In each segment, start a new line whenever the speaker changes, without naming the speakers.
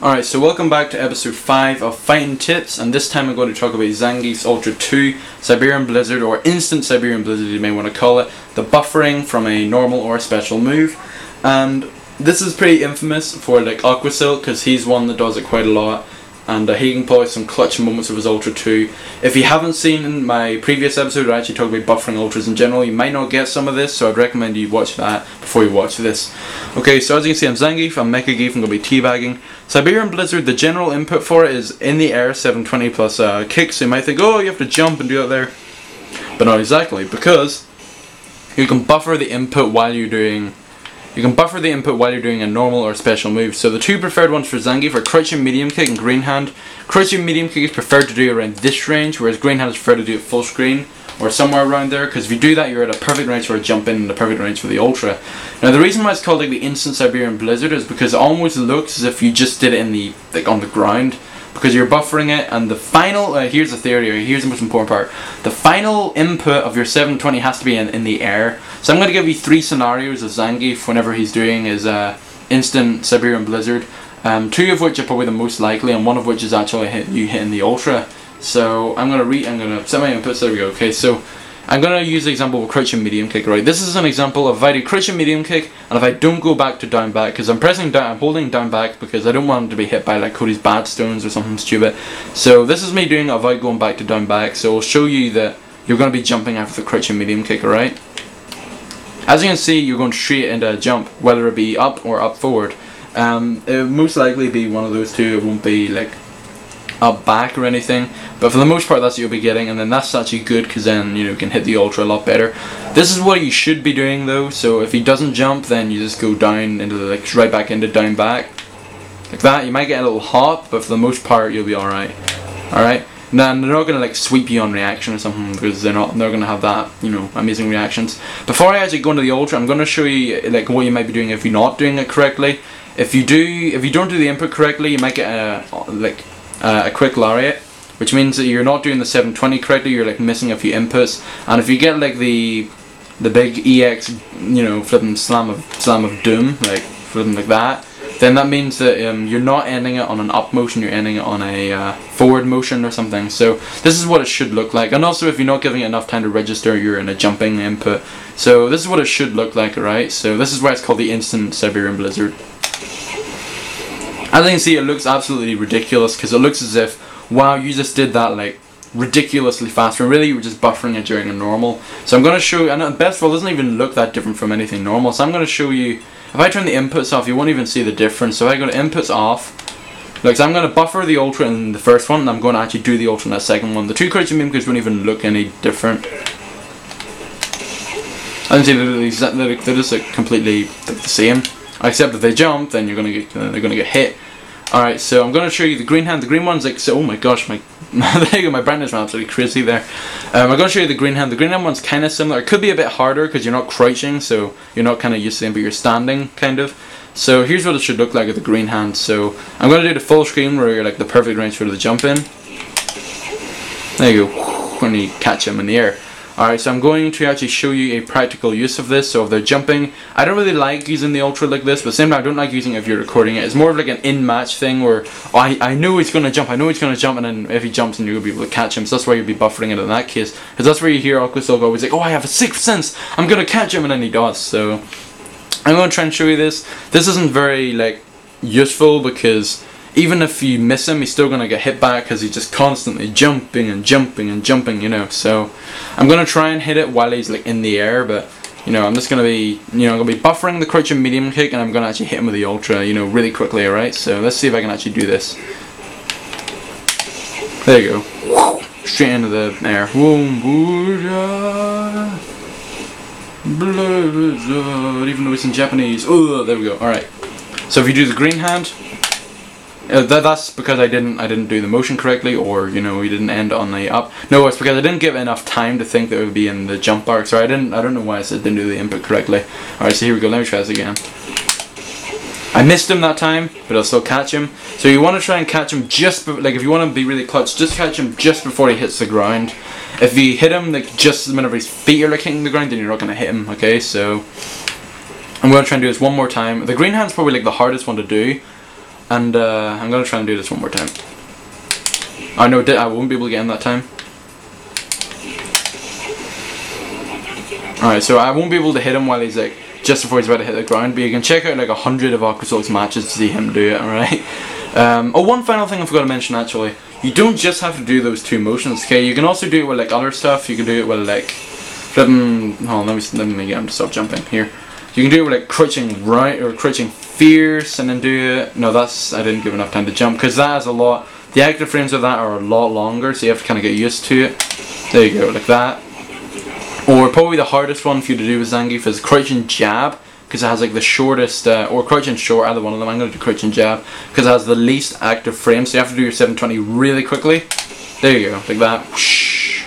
Alright, so welcome back to episode 5 of Fightin Tips, and this time I'm going to talk about Zangief's Ultra 2 Siberian Blizzard, or Instant Siberian Blizzard you may want to call it, the buffering from a normal or a special move. And this is pretty infamous for like Aquasilk, because he's one that does it quite a lot, and he can pull out some clutch moments of his Ultra 2. If you haven't seen my previous episode where I actually talked about buffering Ultras in general, you might not get some of this, so I'd recommend you watch that before you watch this. Okay, so as you can see, I'm Zangief, I'm Mecha Geef, I'm going to be teabagging. Siberian Blizzard, the general input for it is in the air, 720 plus kicks, so you might think, oh, you have to jump and do it there. But not exactly, because you can buffer the input while you're doing a normal or special move. So the two preferred ones for Zangief are crouching medium kick and green hand. Crouching medium kick is preferred to do around this range, whereas green hand is preferred to do it full screen or somewhere around there, because if you do that you're at a perfect range for a jump in and a perfect range for the Ultra. Now the reason why it's called like the Instant Siberian Blizzard is because it almost looks as if you just did it in the on the ground, because you're buffering it, and the final here's the theory, or here's the most important part. The final input of your 720 has to be in the air. So I'm going to give you 3 scenarios of Zangief whenever he's doing his Instant Siberian Blizzard. 2 of which are probably the most likely, and 1 of which is actually you hitting the Ultra. So I'm gonna set my inputs. There we go. Okay, so I'm gonna use the example of crouching medium kick. Right, this is an example of if I do crouching medium kick, and if I don't go back to down back, because I'm holding down back because I don't want him to be hit by like Cody's bad stones or something stupid. So this is me doing it without going back to down back. So I'll show you that you're gonna be jumping after the crouching medium kick. Alright. As you can see, you're going straight into a jump, whether it be up or up forward. It will most likely be one of those two. It won't be like up back or anything, but for the most part that's what you'll be getting, and then that's actually good because then you can hit the Ultra a lot better. This is what you should be doing though, so if he doesn't jump then you just go down into the, like right back into down back like that. You might get a little hot, but for the most part you'll be alright. Alright, now they're not going to like sweep you on reaction or something, because they're going to have that amazing reactions. Before I actually go into the Ultra, I'm going to show you like what you might be doing if you're not doing it correctly. If you don't do the input correctly, you might get a quick lariat, which means that you're not doing the 720 correctly. You're like missing a few inputs, and if you get like the big EX, flipping slam of doom, like flipping like that, then that means that you're not ending it on an up motion, you're ending it on a forward motion or something. So this is what it should look like. And also if you're not giving it enough time to register, you're in a jumping input. So this is what it should look like, alright? So this is why it's called the Instant Siberian Blizzard. As you can see, it looks absolutely ridiculous, because it looks as if, wow, you just did that like ridiculously fast, when really you were just buffering it during a normal. So I'm going to show you, and best of all, it doesn't even look that different from anything normal. So I'm going to show you, if I turn the inputs off, you won't even see the difference. So if I go to inputs off, look, so I'm going to buffer the Ultra in the first one, and I'm going to actually do the Ultra in the second one. The 2 crouching mimics won't even look any different. I can see they're just like completely the same. Except if they jump, then they're gonna get hit. Alright, so I'm gonna show you the green hand. The green one's like, so, oh my gosh, there you go, my brightness went absolutely crazy there. I'm gonna show you the green hand. The green hand one's kind of similar. It could be a bit harder because you're not crouching, so you're not kind of used to it, but you're standing kind of. So here's what it should look like with the green hand. So I'm gonna do the full screen where you're like the perfect range for the jump in. There you go, when you catch him in the air. Alright, so I'm going to actually show you a practical use of this. So if they're jumping, I don't really like using the Ultra like this, but at the same time I don't like using it if you're recording it. It's more of like an in-match thing where I know he's going to jump, and then if he jumps then you'll be able to catch him. So that's why you'll be buffering it in that case, because that's where you hear Aquasilk always like, oh, I have a 6th sense, I'm going to catch him, and then he does. So I'm going to try and show you this. This isn't very like useful, because even if you miss him, he's still going to get hit back because he's just constantly jumping and jumping and jumping, So I'm going to try and hit it while he's like in the air, but I'm just going to be, I'm going to be buffering the crouching medium kick, and I'm going to actually hit him with the Ultra, really quickly, alright? So let's see if I can actually do this. There you go. Straight into the air. Blizzard, even though it's in Japanese. Oh, there we go. Alright. So if you do the green hand, that's because I didn't do the motion correctly, or we didn't end on the up. No, it's because I didn't give it enough time to think that it would be in the jump arc. So I don't know why I said didn't do the input correctly. Alright, so here we go. Let me try this again. I missed him that time, but I'll still catch him. So you want to try and catch him just like if you want to be really clutch, just catch him just before he hits the ground. If you hit him like just whenever his feet are like hitting the ground, then you're not going to hit him. Okay, so I'm going to try and do this one more time. The green hand's probably like the hardest one to do. and I'm gonna try and do this one more time. I know I won't be able to get him that time. Alright, so I won't be able to hit him while he's like just before he's about to hit the ground, but you can check out like 100 of Aquasilk's matches to see him do it, alright? Oh, one final thing I forgot to mention actually. You don't just have to do those two motions, okay? You can also do it with like other stuff. You can do it with like flipping. Hold on, let me get him to stop jumping here. You can do it with like crouching right or crouching fierce, and then do it. No, I didn't give enough time to jump because that has a lot. The active frames of that are a lot longer, so you have to kind of get used to it. There you go, like that. Or probably the hardest one for you to do with Zangief is crouching jab, because it has like the shortest, or crouching short, either one of them. I'm going to do crouching jab, because it has the least active frame, so you have to do your 720 really quickly. There you go, like that.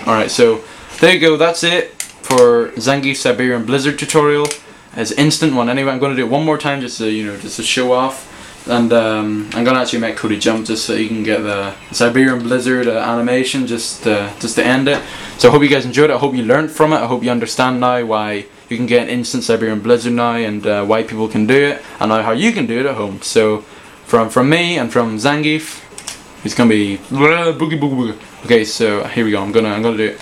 Alright, so there you go, that's it for Zangief Siberian Blizzard tutorial. It's an instant one anyway. I'm going to do it one more time just to, you know, just to show off. And I'm going to actually make Cody jump just so you can get the Siberian Blizzard animation just to end it. So I hope you guys enjoyed it. I hope you learned from it. I hope you understand now why you can get instant Siberian Blizzard now, and why people can do it, and now how you can do it at home. So from me and from Zangief, it's going to be boogie boogie boogie. Okay, so here we go. I'm gonna do it.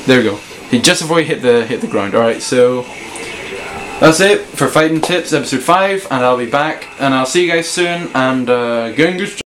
There we go. Just before you hit the ground. Alright, so that's it for Fighting Tips episode 5, and I'll be back, and I'll see you guys soon, and Genghis.